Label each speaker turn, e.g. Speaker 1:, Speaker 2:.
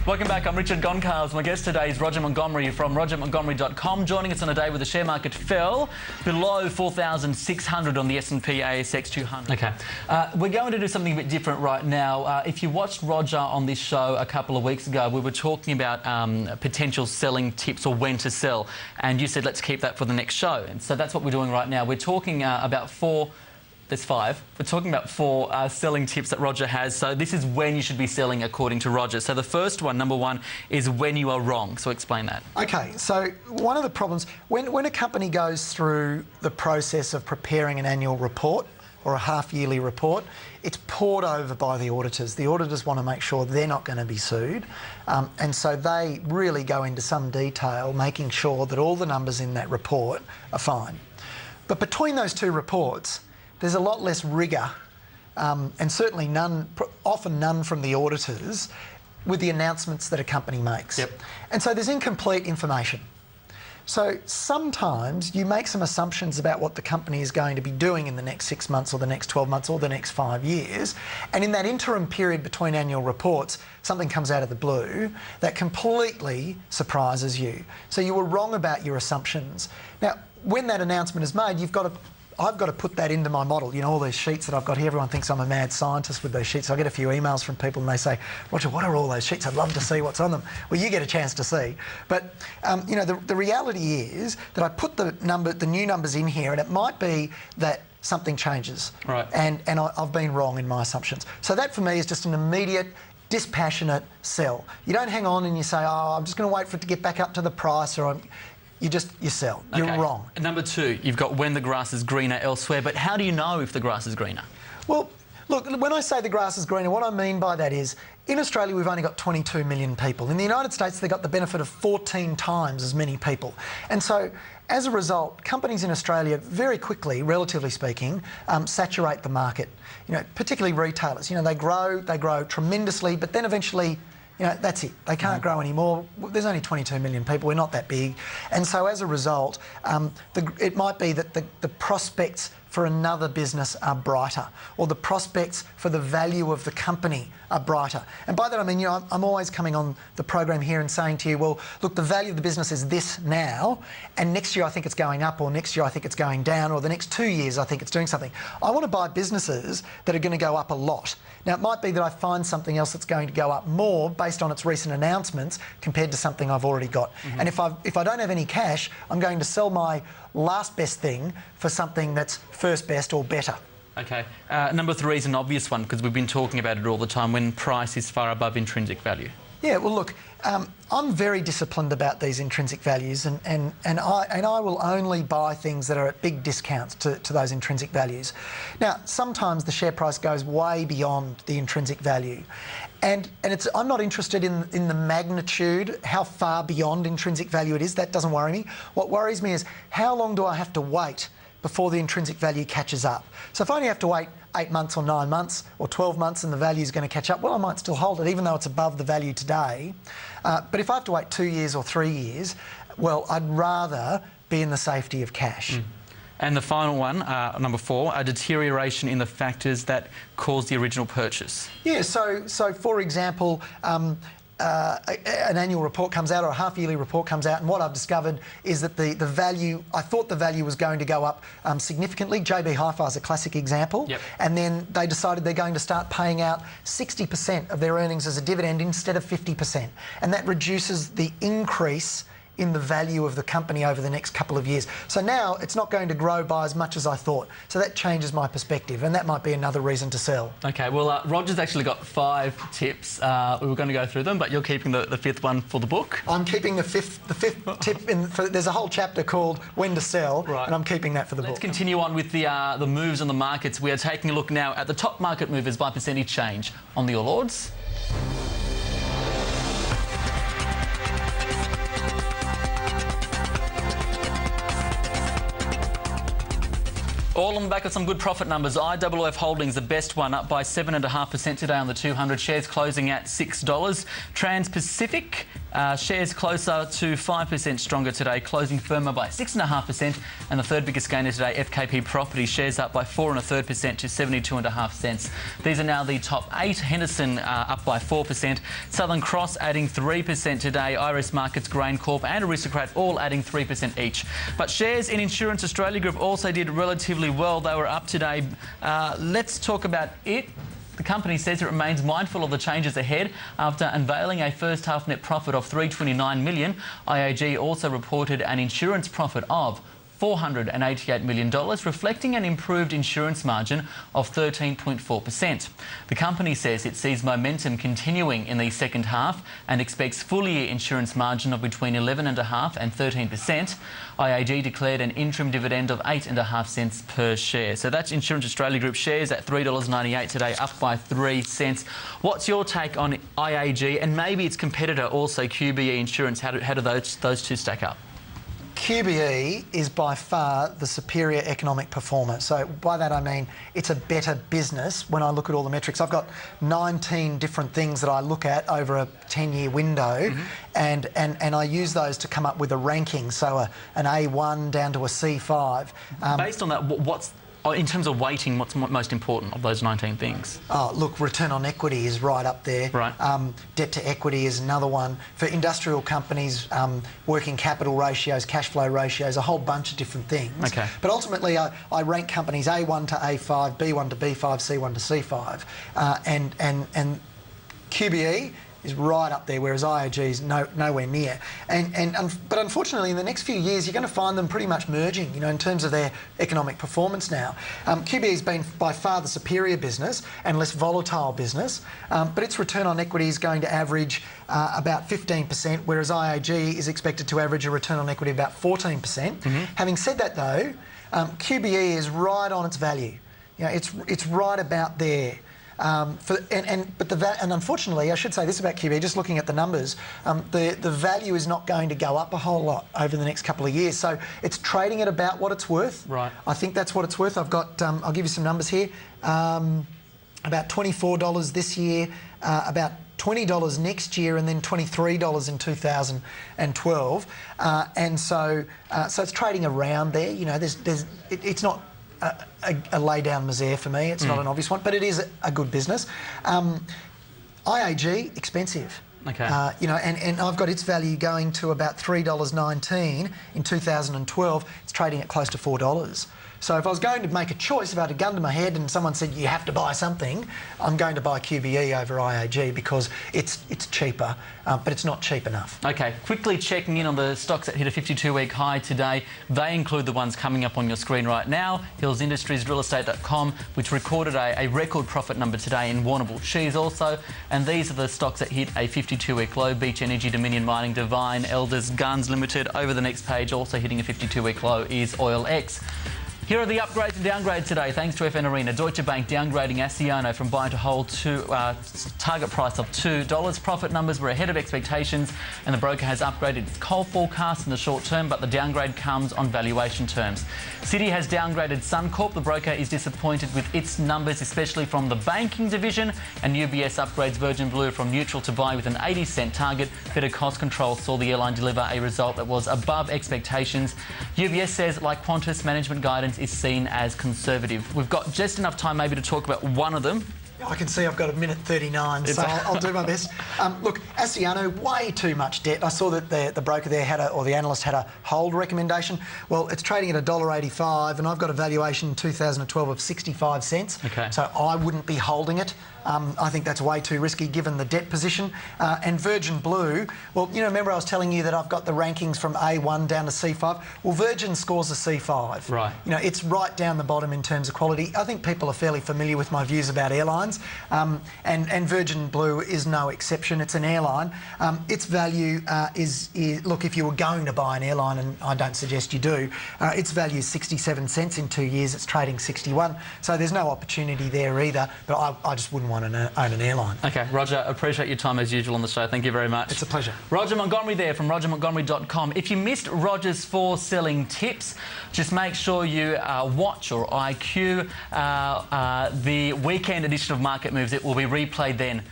Speaker 1: Welcome back. I'm Richard Gonclaves. My guest today is Roger Montgomery from rogermontgomery.com, joining us on a day where the share market fell below 4,600 on the S&P ASX 200. Okay. We're going to do something a bit different right now. If you watched Roger on this show a couple of weeks ago, we were talking about potential selling tips or when to sell, and you said let's keep that for the next show. And so that's what we're doing right now. We're talking about There's five. We're talking about four selling tips that Roger has. So this is when you should be selling according to Roger. So the first one, number one, is when you are wrong. So explain that. Okay. So one of the problems, when a company goes through the process of preparing an annual report or a half-yearly report, it's poured over by the auditors. The auditors want to make sure they're not going to be sued. And so they really go into some detail, making sure that all the numbers in that report are fine. But between those two reports, there's a lot less rigour, and certainly often none from the auditors, with the announcements that a company makes. Yep. And so there's incomplete information. So sometimes you make some assumptions about what the company is going to be doing in the next 6 months or the next 12 months or the next 5 years. And in that interim period between annual reports, something comes out of the blue that completely surprises you. So you were wrong about your assumptions. Now, when that announcement is made, I've got to put that into my model. You know, all these sheets that I've got here, everyone thinks I'm a mad scientist with those sheets. I get a few emails from people and they say, Roger, what are all those sheets? I'd love to see what's on them. Well, you get a chance to see. But, you know, the reality is that I put the new numbers in here, and it might be that something changes. Right. And I've been wrong in my assumptions. So that for me is just an immediate, dispassionate sell. You don't hang on and you say, oh, I'm just going to wait for it to get back up to the price, or you sell. You're wrong. And number two, you've got when the grass is greener elsewhere, but how do you know if the grass is greener? Well, look, when I say the grass is greener, what I mean by that is, in Australia we've only got 22 million people. In the United States they've got the benefit of 14 times as many people. And so, as a result, companies in Australia very quickly, relatively speaking, saturate the market. You know, particularly retailers. You know, they grow tremendously, but then eventually, you know, that's it. They can't grow anymore. There's only 22 million people. We're not that big. And so as a result, it might be that the prospects for another business are brighter, or the prospects for the value of the company are brighter. And by that I mean, you know, I'm always coming on the program here and saying to you, well, look, the value of the business is this now, and next year I think it's going up, or next year I think it's going down, or the next 2 years I think it's doing something. I want to buy businesses that are going to go up a lot. Now, it might be that I find something else that's going to go up more based on its recent announcements compared to something I've already got. And if I don't have any cash, I'm going to sell my last best thing for something that's first best or better. Okay. Number three is an obvious one, because we've been talking about it all the time, when price is far above intrinsic value. Yeah, well, look, I'm very disciplined about these intrinsic values, and I will only buy things that are at big discounts to those intrinsic values. Now, sometimes the share price goes way beyond the intrinsic value, and I'm not interested in the magnitude, how far beyond intrinsic value it is. That doesn't worry me. What worries me is how long do I have to wait before the intrinsic value catches up. So if I only have to wait 8 months or 9 months or 12 months and the value is going to catch up, well, I might still hold it even though it's above the value today. But if I have to wait 2 years or 3 years, well, I'd rather be in the safety of cash. And the final one, number four, a deterioration in the factors that caused the original purchase. Yeah, so for example, an annual report comes out or a half-yearly report comes out, and what I've discovered is that the value, I thought the value was going to go up significantly. JB Hi-Fi is a classic example. Yep. And then they decided they're going to start paying out 60% of their earnings as a dividend instead of 50%. And that reduces the increase in the value of the company over the next couple of years. So now it's not going to grow by as much as I thought. So that changes my perspective, and that might be another reason to sell. Okay, well, Roger's actually got 5 tips. We were going to go through them, but you're keeping the fifth one for the book? I'm keeping the fifth tip. There's a whole chapter called When to Sell, right, and I'm keeping that for the book. Let's continue on with the moves on the markets. We are taking a look now at the top market movers by percentage change on the All Ords. All on the back of some good profit numbers. IOOF Holdings, the best one, up by 7.5% today on the 200. Shares closing at $6. Trans-Pacific shares closer to 5% stronger today, closing firmer by 6.5%. And the third biggest gainer today, FKP Property, shares up by 4.33% to 72.5 cents. These are now the top 8. Henderson up by 4%. Southern Cross adding 3% today. Iris Markets, Grain Corp and Aristocrat all adding 3% each. But shares in Insurance Australia Group also did relatively well. They were up today. Let's talk about it. The company says it remains mindful of the changes ahead after unveiling a first half net profit of $329 million. IAG also reported an insurance profit of $488 million, reflecting an improved insurance margin of 13.4%. The company says it sees momentum continuing in the second half and expects full-year insurance margin of between 11.5% and 13%. IAG declared an interim dividend of 8.5 cents per share. So that's Insurance Australia Group shares at $3.98 today, up by 3 cents. What's your take on IAG and maybe its competitor also, QBE Insurance? How do those two stack up?
Speaker 2: QBE is by far the superior economic performer. So by that I mean it's a better business when I look at all the metrics. I've got 19 different things that I look at over a 10-year window, and I use those to come up with a ranking. So an A1 down to a C5.
Speaker 1: Based on that, what's in terms of weighting, what's most important of those 19 things?
Speaker 2: Oh, look, return on equity is right up there.
Speaker 1: Right.
Speaker 2: Debt to equity is another one. For industrial companies, working capital ratios, cash flow ratios, a whole bunch of different things.
Speaker 1: Okay.
Speaker 2: But ultimately, I rank companies A1 to A5, B1 to B5, C1 to C5. And QBE is right up there, whereas IAG is nowhere near. But unfortunately, in the next few years, you're going to find them pretty much merging, in terms of their economic performance now. QBE's been by far the superior business and less volatile business, but its return on equity is going to average about 15%, whereas IAG is expected to average a return on equity of about 14%. Having said that, though, QBE is right on its value. It's right about there. And unfortunately, I should say this about QBE, just looking at the numbers, the value is not going to go up a whole lot over the next couple of years. So it's trading at about what it's worth.
Speaker 1: Right.
Speaker 2: I think that's what it's worth. I've got, I'll give you some numbers here. About $24 this year, about $20 next year, and then $23 in 2012. So it's trading around there. It's not a lay-down misere for me. It's not an obvious one, but it is a good business. IAG, expensive.
Speaker 1: Okay.
Speaker 2: And I've got its value going to about $3.19 in 2012. It's trading at close to $4. So if I was going to make a choice, if I had a gun to my head and someone said you have to buy something, I'm going to buy QBE over IAG because it's cheaper, but it's not cheap enough.
Speaker 1: Okay, quickly checking in on the stocks that hit a 52-week high today. They include the ones coming up on your screen right now. Hills Industries, realestate.com, which recorded a record profit number today in Warrnambool Cheese also. And these are the stocks that hit a 52-week low. Beach Energy, Dominion Mining, Divine, Elders, Guns Limited. Over the next page, also hitting a 52-week low is Oil X. Here are the upgrades and downgrades today, thanks to FN Arena. Deutsche Bank downgrading Asciano from buy to hold to target price of $2. Profit numbers were ahead of expectations, and the broker has upgraded its coal forecast in the short term, but the downgrade comes on valuation terms. Citi has downgraded Suncorp. The broker is disappointed with its numbers, especially from the banking division, and UBS upgrades Virgin Blue from neutral to buy with an 80-cent target. Better cost control saw the airline deliver a result that was above expectations. UBS says, like Qantas, management guidance is seen as conservative. We've got just enough time maybe to talk about one of them.
Speaker 2: I can see I've got a minute 39, so I'll do my best. Look, Asciano, way too much debt. I saw that the broker there or the analyst had a hold recommendation. Well, it's trading at $1.85, and I've got a valuation in 2012 of 65 cents.
Speaker 1: Okay.
Speaker 2: So I wouldn't be holding it. I think that's way too risky given the debt position. And Virgin Blue, well, remember I was telling you that I've got the rankings from A1 down to C5? Well, Virgin scores a C5.
Speaker 1: Right.
Speaker 2: It's right down the bottom in terms of quality. I think people are fairly familiar with my views about airlines, and Virgin Blue is no exception. It's an airline. Its value is, look, if you were going to buy an airline, and I don't suggest you do, its value is 67 cents in 2 years. It's trading 61. So there's no opportunity there either, but I just wouldn't want to own an airline.
Speaker 1: Okay, Roger, appreciate your time as usual on the show. Thank you very much.
Speaker 2: It's a pleasure. Roger
Speaker 1: Montgomery there from RogerMontgomery.com. If you missed Roger's 4 selling tips, just make sure you watch or IQ the weekend edition of Market Moves. It will be replayed then.